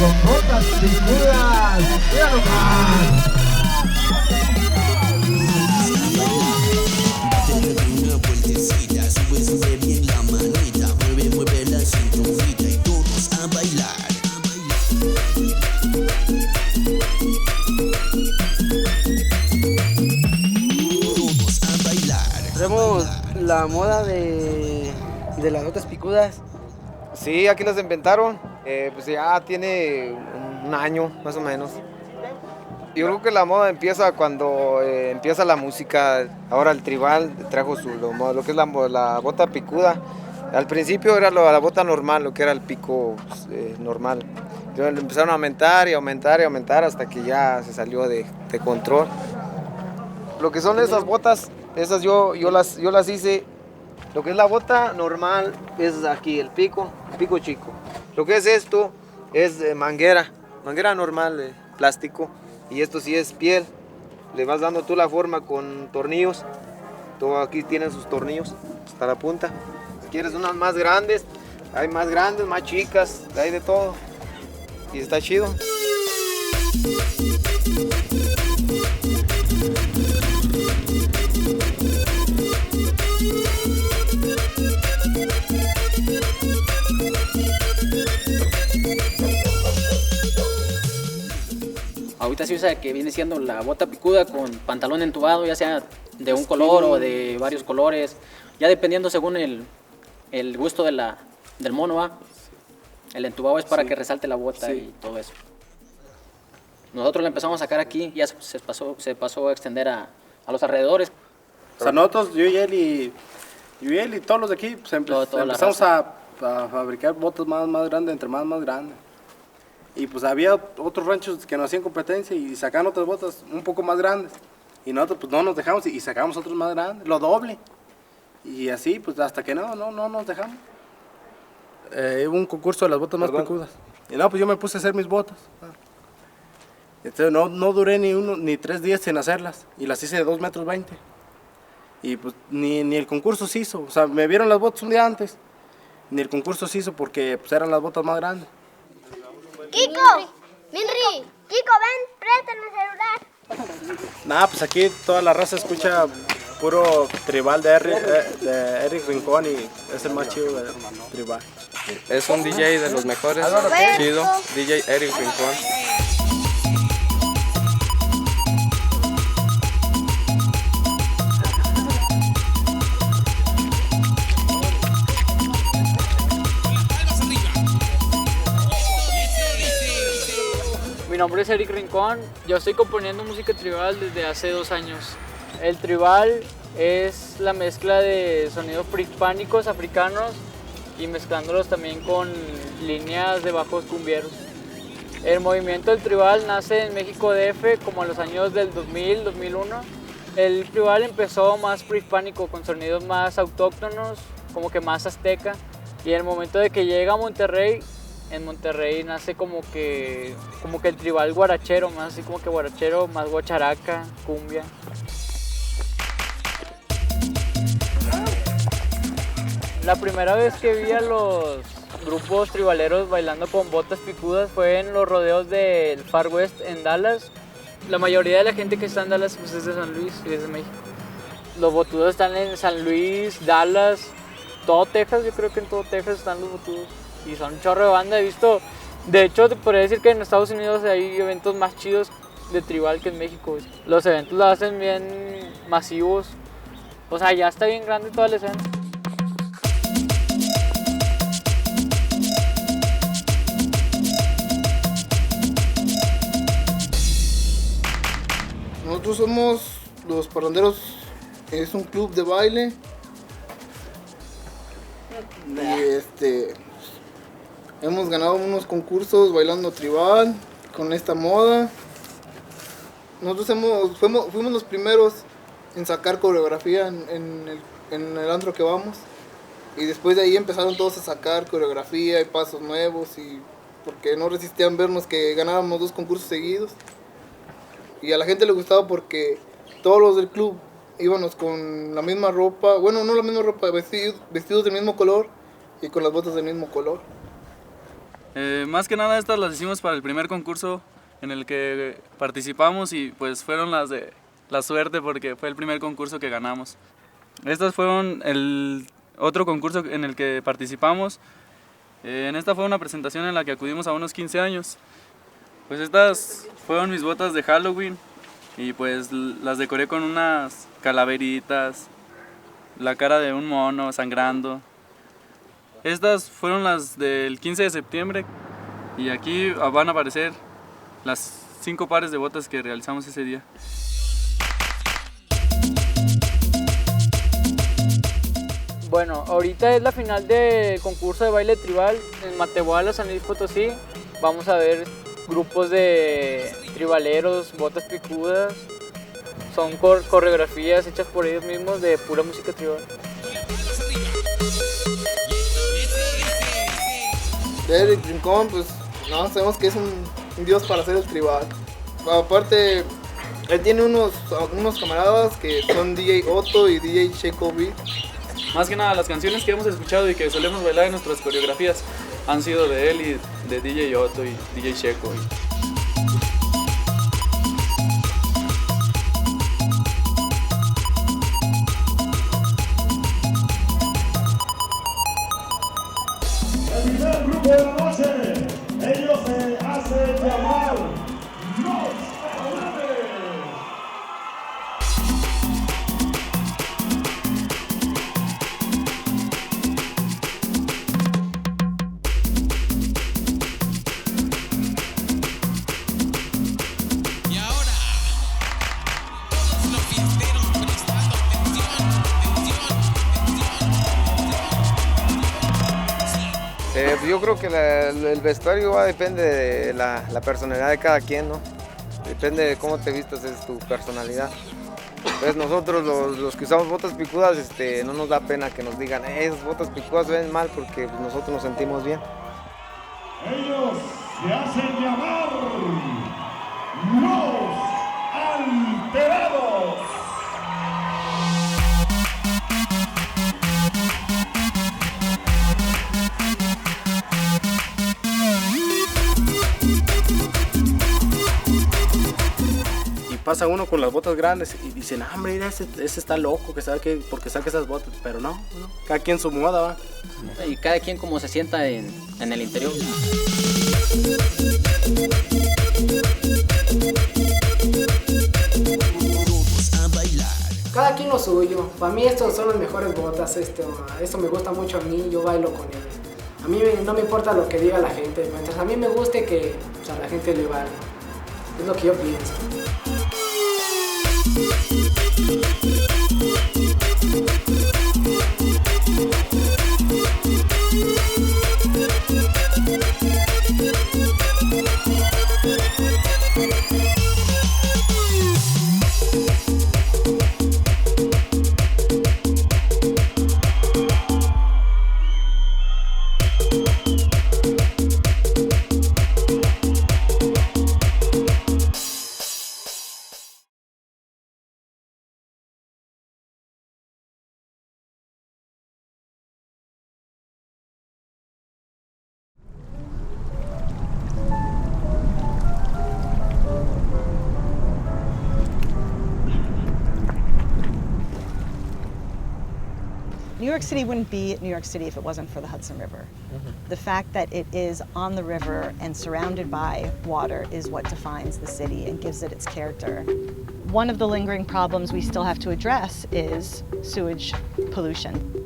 Con botas picudas, mira nomás. Una vueltecita, sube, sube bien la manita, mueve, mueve la cinturita y todos a bailar. Todos a bailar. Tenemos la moda de las botas picudas. Sí, aquí las inventaron, pues ya tiene un año más o menos. Yo creo que la moda empieza cuando empieza la música. Ahora el tribal trajo lo que es la bota picuda. Al principio era la bota normal, lo que era el pico normal. Entonces lo empezaron a aumentar y aumentar y aumentar hasta que ya se salió de control. Lo que son esas botas, esas yo las hice. Lo que es la bota normal es aquí, el pico chico. Lo que es esto es manguera normal, plástico. Y esto sí es piel. Le vas dando tú la forma con tornillos. Todo aquí tienen sus tornillos hasta la punta. Si quieres unas más grandes, hay más grandes, más chicas, hay de todo. Y está chido. Ahorita se usa que viene siendo la bota picuda con pantalón entubado, ya sea de un color o de varios colores, ya dependiendo según el gusto del mono, ¿va? El entubado es para que resalte la bota y todo eso. Nosotros la empezamos a sacar aquí, ya se pasó a extender a los alrededores. O sea, nosotros, yo y él y todos los de aquí, pues empezamos a fabricar botas más grandes, entre más grandes. Y pues había otros ranchos que nos hacían competencia y sacaban otras botas un poco más grandes. Y nosotros pues no nos dejamos y sacamos otros más grandes, lo doble. Y así pues hasta que no nos dejamos. Hubo un concurso de las botas más picudas. Y no, pues yo me puse a hacer mis botas. Entonces no duré ni 3 días en hacerlas. Y las hice de 2,20 metros. Y pues ni el concurso se hizo. O sea, me vieron las botas un día antes. Ni el concurso se hizo porque pues eran las botas más grandes. Kiko, Minri, Kiko, ven, préstame el celular. Nada, pues aquí toda la raza escucha puro tribal de Eric Rincón y es el más chido del tribal. Es un DJ de los mejores, chido, DJ Eric Rincón. Mi nombre es Eric Rincón, yo estoy componiendo música tribal desde hace 2 años. El tribal es la mezcla de sonidos prehispánicos africanos y mezclándolos también con líneas de bajos cumbieros. El movimiento del tribal nace en México DF como en los años del 2000, 2001. El tribal empezó más prehispánico con sonidos más autóctonos, como que más azteca, y en el momento de que llega a Monterrey, en Monterrey nace como que el tribal guarachero, más así como que guarachero, más guacharaca, cumbia. La primera vez que vi a los grupos tribaleros bailando con botas picudas fue en los rodeos del Far West en Dallas. La mayoría de la gente que está en Dallas pues, es de San Luis y es de México. Los botudos están en San Luis, Dallas, todo Texas, yo creo que en todo Texas están los botudos. Y son un chorro de banda, he visto, de hecho te podría decir que en Estados Unidos hay eventos más chidos de tribal que en México. Los eventos los hacen bien masivos, o sea ya está bien grande toda la escena. Nosotros somos los Parranderos, es un club de baile y hemos ganado unos concursos bailando tribal con esta moda. Nosotros fuimos los primeros en sacar coreografía en el antro que vamos. Y después de ahí empezaron todos a sacar coreografía y pasos nuevos, porque no resistían vernos que ganábamos 2 concursos seguidos. Y a la gente le gustaba porque todos los del club íbamos con la misma ropa, bueno, no la misma ropa, vestidos del mismo color y con las botas del mismo color. Más que nada estas las hicimos para el primer concurso en el que participamos y pues fueron las de la suerte porque fue el primer concurso que ganamos. Estas fueron el otro concurso en el que participamos. En esta fue una presentación en la que acudimos a unos 15 años. Pues estas fueron mis botas de Halloween y pues las decoré con unas calaveritas, la cara de un mono sangrando. Estas fueron las del 15 de septiembre y aquí van a aparecer las 5 pares de botas que realizamos ese día. Bueno, ahorita es la final del concurso de baile tribal en Matehuala, San Luis Potosí. Vamos a ver grupos de tribaleros, botas picudas. Son coreografías hechas por ellos mismos de pura música tribal. Eric Rincón, pues no, sabemos que es un dios para hacer el tribal. Aparte, él tiene unos camaradas que son DJ Otto y DJ Checo Beat. Más que nada, las canciones que hemos escuchado y que solemos bailar en nuestras coreografías han sido de él y de DJ Otto y DJ Checo. El primer grupo de la noche, ellos se hacen llamar Los Adoradores. Yo creo que el vestuario depende de la personalidad de cada quien, ¿no? Depende de cómo te vistas, es tu personalidad. Entonces nosotros los que usamos botas picudas, no nos da pena que nos digan, esas botas picudas ven mal porque pues, nosotros nos sentimos bien. Ellos se hacen llamar Los Alterados. Pasa uno con las botas grandes y dicen, hombre, mira, ese está loco, que sabe que porque saca esas botas, pero no, cada quien su moda va. Y cada quien como se sienta en el interior. Cada quien lo suyo. Para mí estos son las mejores botas, esto me gusta mucho a mí, yo bailo con ellos. A mí no me importa lo que diga la gente, mientras a mí me guste que a la gente le valga. Es lo que yo pienso. New York City wouldn't be New York City if it wasn't for the Hudson River. The fact that it is on the river and surrounded by water is what defines the city and gives it its character. One of the lingering problems we still have to address is sewage pollution.